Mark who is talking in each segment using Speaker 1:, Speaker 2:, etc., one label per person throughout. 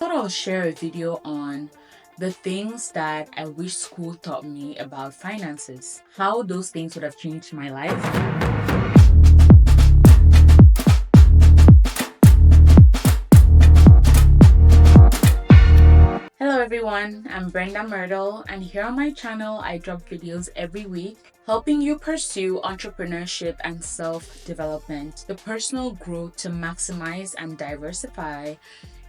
Speaker 1: Thought I'll share a video on the things that I wish school taught me about finances, how those things would have changed my life. Hello everyone, I'm Brenda Myrtle, and here on my channel I drop videos every week helping you pursue entrepreneurship and self-development, the personal growth to maximize and diversify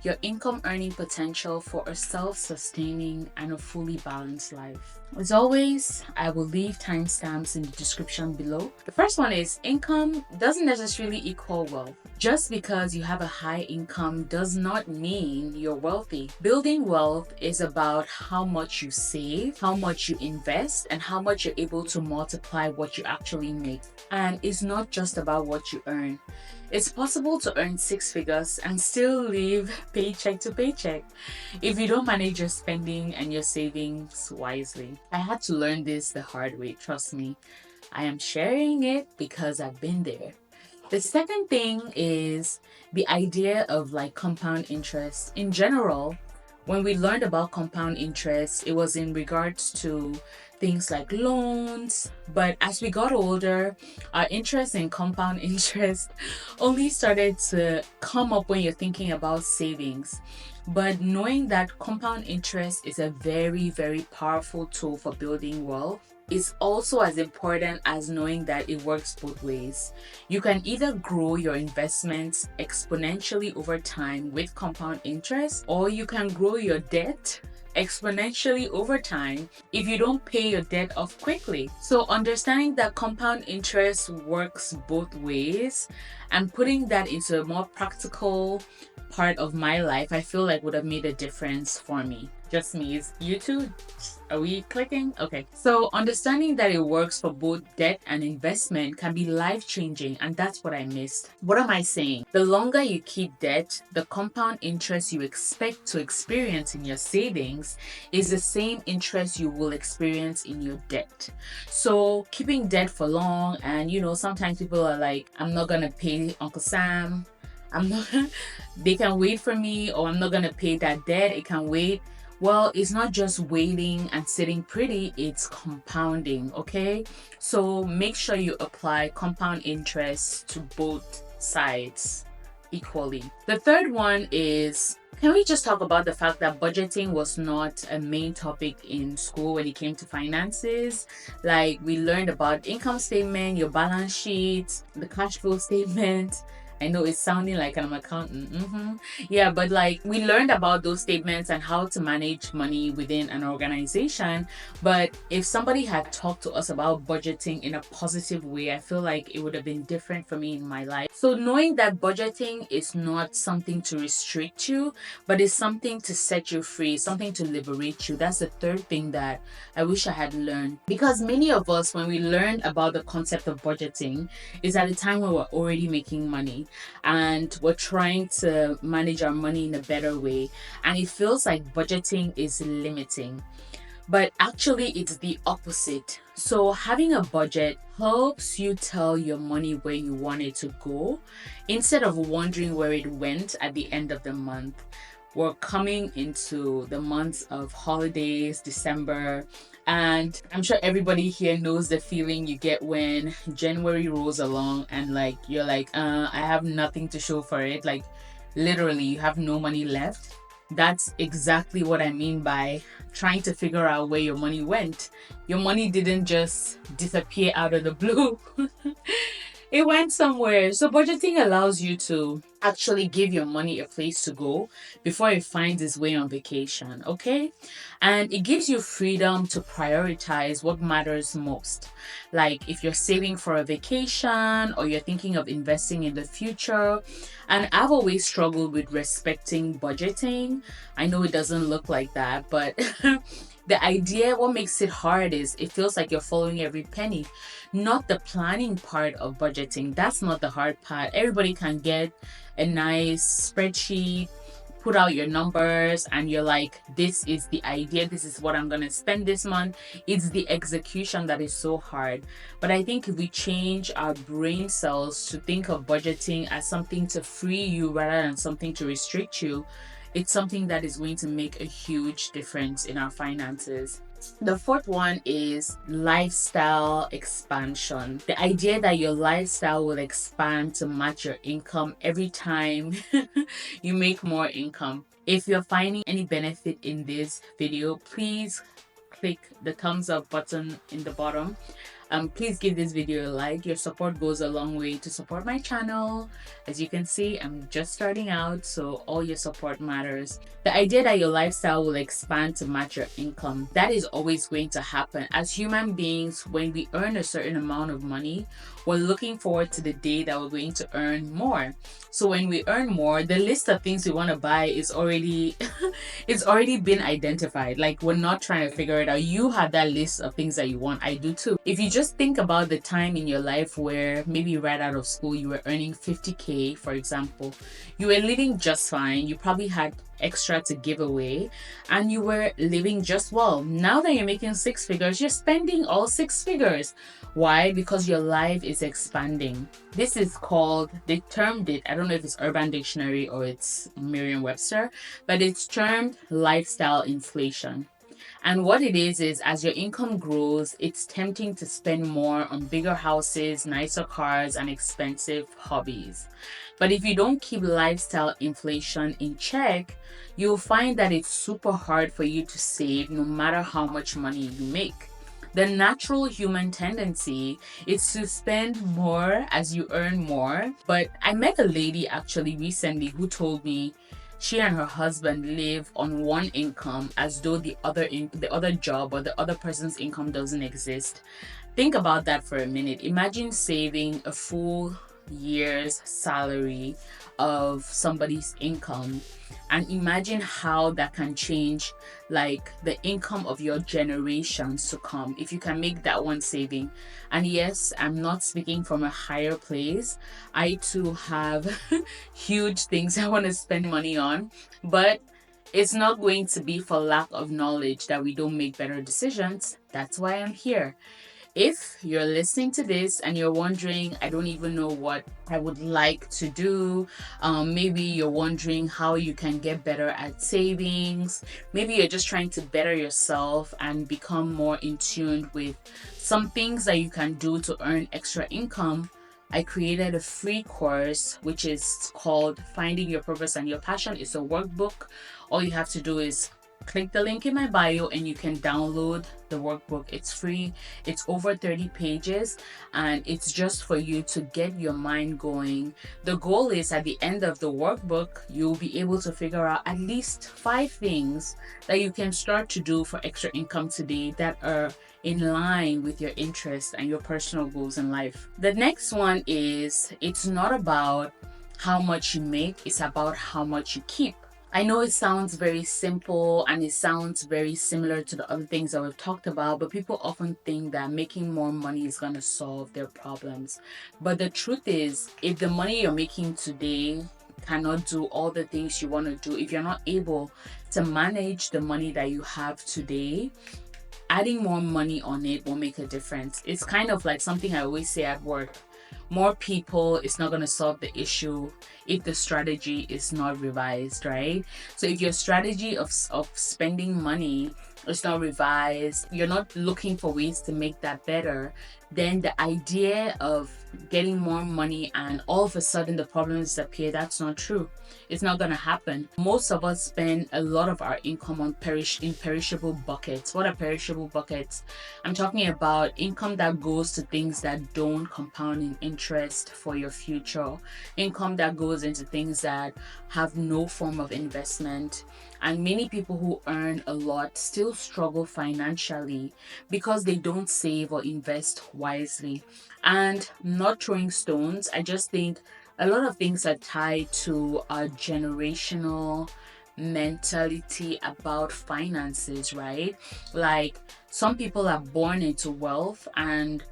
Speaker 1: your income earning potential for a self-sustaining and a fully balanced life. As always, I will leave timestamps in the description below. The first one is income doesn't necessarily equal wealth. Just because you have a high income does not mean you're wealthy. Building wealth is about how much you save, how much you invest, and how much you're able to multiply what you actually make. And it's not just about what you earn. It's possible to earn six figures and still live paycheck to paycheck if you don't manage your spending and your savings wisely. I had to learn this the hard way, trust me. I am sharing it because I've been there. The second thing is the idea of like compound interest. In general, when we learned about compound interest, it was in regards to things like loans. But as we got older, our interest in compound interest only started to come up when you're thinking about savings. But knowing that compound interest is a very, very powerful tool for building wealth is also as important as knowing that it works both ways. You can either grow your investments exponentially over time with compound interest, or you can grow your debt exponentially over time if you don't pay your debt off quickly. So understanding that compound interest works both ways and putting that into a more practical part of my life, I feel like would have made a difference for me. Just me. Is you too? Are we clicking? Okay. So understanding that it works for both debt and investment can be life-changing, and that's what I missed. What am I saying? The longer you keep debt, the compound interest you expect to experience in your savings is the same interest you will experience in your debt. So keeping debt for long, and sometimes people are like, I'm not gonna pay Uncle Sam. I'm not they can wait for me, or I'm not gonna pay that debt, it can wait. Well, it's not just waiting and sitting pretty, it's compounding, okay? So make sure you apply compound interest to both sides equally. The third one is, can we just talk about the fact that budgeting was not a main topic in school when it came to finances? Like, we learned about income statement, your balance sheet, the cash flow statement. I know it's sounding like I'm an accountant. Yeah, but like we learned about those statements and how to manage money within an organization. But if somebody had talked to us about budgeting in a positive way, I feel like it would have been different for me in my life. So knowing that budgeting is not something to restrict you, but it's something to set you free, something to liberate you. That's the third thing that I wish I had learned. Because many of us, when we learned about the concept of budgeting, is at a time when we're already making money and we're trying to manage our money in a better way, and it feels like budgeting is limiting, but actually it's the opposite. So having a budget helps you tell your money where you want it to go instead of wondering where it went at the end of the month. We're coming into the months of holidays, December, and I'm sure everybody here knows the feeling you get when January rolls along and like you're like, I have nothing to show for it. Like literally, you have no money left. That's exactly what I mean by trying to figure out where your money went. Your money didn't just disappear out of the blue. It went somewhere. So budgeting allows you to actually give your money a place to go before it finds its way on vacation, okay? And it gives you freedom to prioritize what matters most. Like if you're saving for a vacation or you're thinking of investing in the future. And I've always struggled with respecting budgeting. I know it doesn't look like that, but the idea, what makes it hard is it feels like you're following every penny, not the planning part of budgeting. That's not the hard part. Everybody can get a nice spreadsheet, put out your numbers, and you're like, this is the idea, this is what I'm going to spend this month. It's the execution that is so hard. But I think if we change our brain cells to think of budgeting as something to free you rather than something to restrict you, It's something that is going to make a huge difference in our finances. The fourth one is lifestyle expansion. The idea that your lifestyle will expand to match your income every time you make more income. If you're finding any benefit in this video, please click the thumbs up button in the bottom. Please give this video a like. Your support goes a long way to support my channel. As you can see, I'm just starting out, so all your support matters. The idea that your lifestyle will expand to match your income, that is always going to happen. As human beings, when we earn a certain amount of money, we're looking forward to the day that we're going to earn more. So when we earn more, the list of things we want to buy is already it's already been identified. Like, we're not trying to figure it out. You have that list of things that you want. I do too. If you just think about the time in your life where maybe right out of school you were earning 50K, for example, you were living just fine. You probably had extra to give away and you were living just well. Now that you're making six figures, you're spending all six figures. Why? Because your life is expanding. This is called, they termed it, I don't know if it's Urban Dictionary or it's Merriam-Webster, but it's termed lifestyle inflation. And what it is as your income grows, it's tempting to spend more on bigger houses, nicer cars, and expensive hobbies. But if you don't keep lifestyle inflation in check, you'll find that it's super hard for you to save no matter how much money you make. The natural human tendency is to spend more as you earn more. But I met a lady actually recently who told me she and her husband live on one income as though the other job or the other person's income doesn't exist. Think about that for a minute. Imagine saving a full year's salary of somebody's income, and imagine how that can change like the income of your generations to come if you can make that one saving. And yes, I'm not speaking from a higher place. I too have huge things I want to spend money on, but it's not going to be for lack of knowledge that we don't make better decisions. That's why I'm here. If you're listening to this and you're wondering, I don't even know what I would like to do, maybe you're wondering how you can get better at savings, maybe you're just trying to better yourself and become more in tune with some things that you can do to earn extra income, I created a free course which is called Finding Your Purpose and Your Passion. It's a workbook. All you have to do is click the link in my bio and you can download the workbook. It's free. It's over 30 pages and it's just for you to get your mind going. The goal is at the end of the workbook, you'll be able to figure out at least 5 things that you can start to do for extra income today that are in line with your interests and your personal goals in life. The next one is, it's not about how much you make, it's about how much you keep. I know it sounds very simple and it sounds very similar to the other things that we've talked about, but people often think that making more money is going to solve their problems. But the truth is, if the money you're making today cannot do all the things you want to do, if you're not able to manage the money that you have today, adding more money on it will make a difference. It's kind of like something I always say at work. More people is not going to solve the issue if the strategy is not revised, right? So if your strategy of spending money is not revised, you're not looking for ways to make that better, then the idea of getting more money and all of a sudden the problems disappear, that's not true. It's not going to happen. Most of us spend a lot of our income on perishable buckets. What are perishable buckets? I'm talking about income that goes to things that don't compound in interest for your future. Income that goes into things that have no form of investment. And many people who earn a lot still struggle financially because they don't save or invest wisely. And not throwing stones, I just think a lot of things are tied to a generational mentality about finances, right? Like, some people are born into wealth, and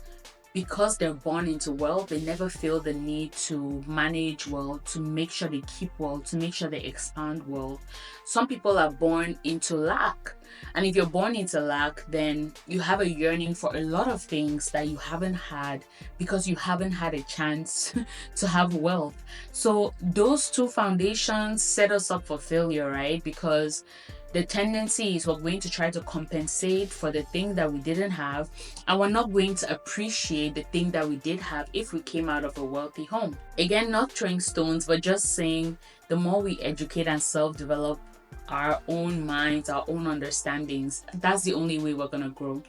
Speaker 1: because they're born into wealth, they never feel the need to manage wealth, to make sure they keep wealth, to make sure they expand wealth. Some people are born into lack. And if you're born into lack, then you have a yearning for a lot of things that you haven't had because you haven't had a chance to have wealth. So those two foundations set us up for failure, right? Because the tendency is we're going to try to compensate for the thing that we didn't have, and we're not going to appreciate the thing that we did have if we came out of a wealthy home. Again, not throwing stones, but just saying the more we educate and self develop our own minds, our own understandings, that's the only way we're going to grow.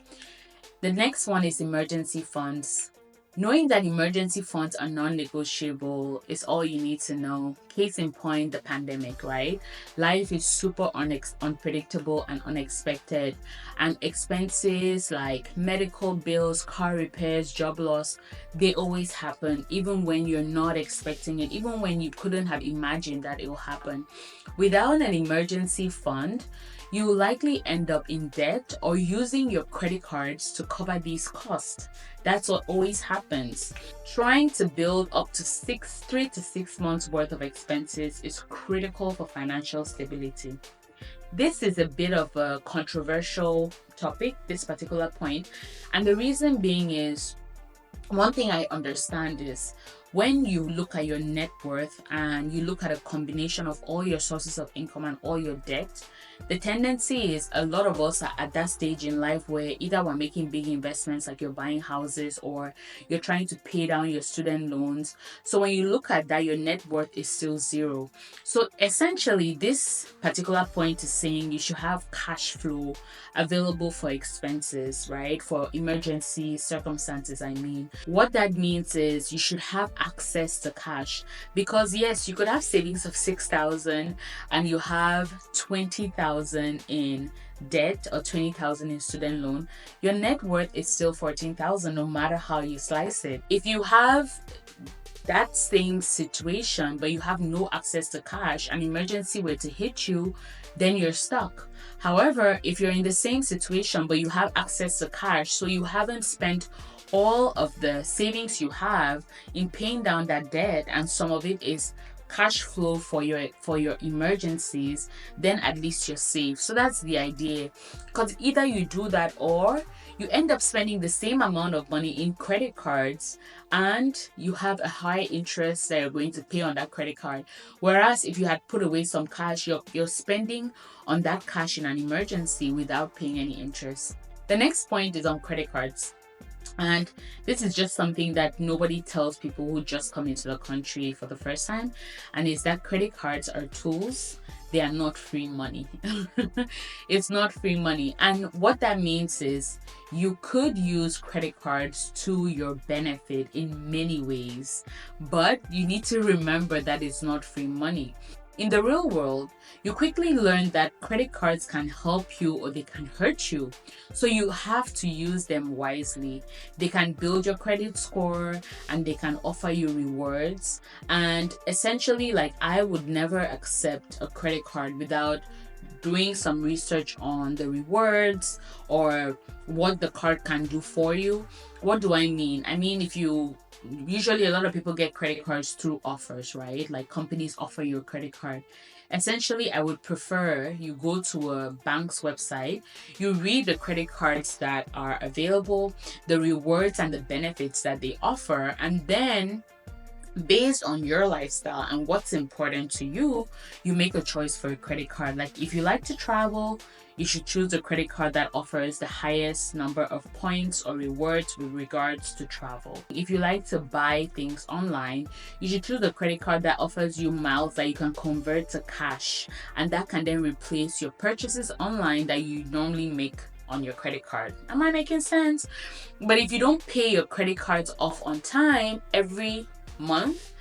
Speaker 1: The next one is emergency funds. Knowing that emergency funds are non-negotiable is all you need to know. Case in point, the pandemic, right? Life is super unpredictable and unexpected, and expenses like medical bills, car repairs, job loss, they always happen, even when you're not expecting it, even when you couldn't have imagined that it will happen. Without an emergency fund, you will likely end up in debt or using your credit cards to cover these costs. That's what always happens. Trying to build up to 3 to 6 months worth of expenses is critical for financial stability. This is a bit of a controversial topic, this particular point, and the reason being is one thing I understand is when you look at your net worth and you look at a combination of all your sources of income and all your debt, the tendency is a lot of us are at that stage in life where either we're making big investments like you're buying houses or you're trying to pay down your student loans. So when you look at that, your net worth is still zero. So essentially, this particular point is saying you should have cash flow available for expenses, right? For emergency circumstances, I mean. What that means is you should have access to cash, because yes, you could have savings of 6,000 and you have 20,000 in debt or 20,000 in student loan. Your net worth is still 14,000 no matter how you slice it. If you have that same situation but you have no access to cash, an emergency were to hit you, then you're stuck. However, if you're in the same situation but you have access to cash, so you haven't spent all of the savings you have in paying down that debt and some of it is cash flow for your emergencies, then at least you're safe. So that's the idea, because either you do that or you end up spending the same amount of money in credit cards and you have a high interest that you're going to pay on that credit card, whereas if you had put away some cash, you're spending on that cash in an emergency without paying any interest. The next point is on credit cards. And this is just something that nobody tells people who just come into the country for the first time, and is that credit cards are tools. They are not free money. It's not free money. And what that means is you could use credit cards to your benefit in many ways, but you need to remember that it's not free money. In the real world, you quickly learn that credit cards can help you or they can hurt you. So you have to use them wisely. They can build your credit score and they can offer you rewards. And essentially, like, I would never accept a credit card without doing some research on the rewards or what the card can do for you. What do I mean? I mean, usually a lot of people get credit cards through offers, right? Like companies offer you a credit card. Essentially, I would prefer you go to a bank's website, you read the credit cards that are available, the rewards and the benefits that they offer, and then based on your lifestyle and what's important to you, you make a choice for a credit card. Like if you like to travel, you should choose a credit card that offers the highest number of points or rewards with regards to travel. If you like to buy things online, you should choose a credit card that offers you miles that you can convert to cash, and that can then replace your purchases online that you normally make on your credit card. Am I making sense? But if you don't pay your credit cards off on time every month,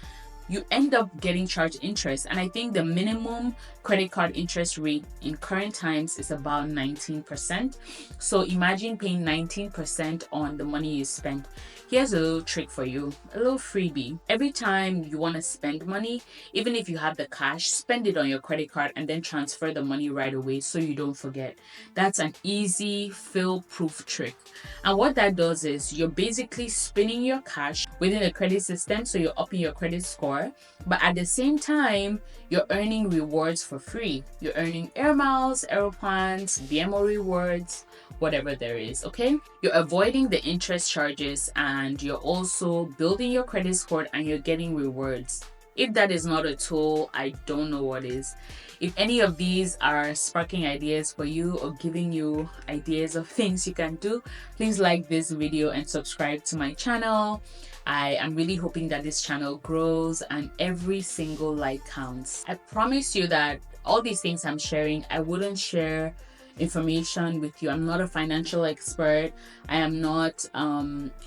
Speaker 1: you end up getting charged interest. And I think the minimum credit card interest rate in current times is about 19%. So imagine paying 19% on the money you spent. Here's a little trick for you, a little freebie. Every time you want to spend money, even if you have the cash, spend it on your credit card and then transfer the money right away so you don't forget. That's an easy, fail-proof trick. And what that does is you're basically spinning your cash within a credit system, so you're upping your credit score, but at the same time, you're earning rewards for for free. You're earning air miles, aeroplans, BMO rewards, whatever there is, okay? You're avoiding the interest charges and you're also building your credit score and you're getting rewards. If that is not a tool, I don't know what is. If any of these are sparking ideas for you or giving you ideas of things you can do, please like this video and subscribe to my channel. I am really hoping that this channel grows and every single like counts. I promise you that all these things I'm sharing, I wouldn't share information with you. I'm not a financial expert. I am not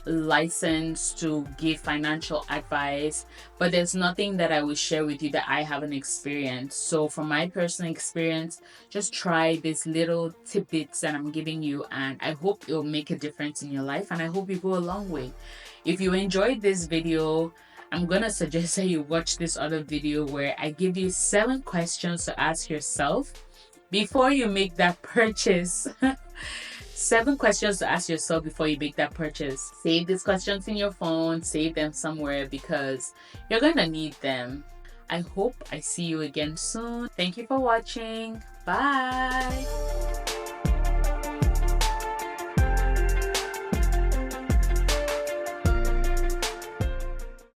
Speaker 1: licensed to give financial advice, but there's nothing that I will share with you that I haven't experienced. So from my personal experience, just try these little tidbits that I'm giving you, and I hope it'll make a difference in your life, and I hope you go a long way. If you enjoyed this video, I'm gonna suggest that you watch this other video where I give you 7 questions to ask yourself before you make that purchase. 7 questions to ask yourself before you make that purchase. Save these questions in your phone, save them somewhere because you're gonna need them. I hope I see you again soon. Thank you for watching. Bye.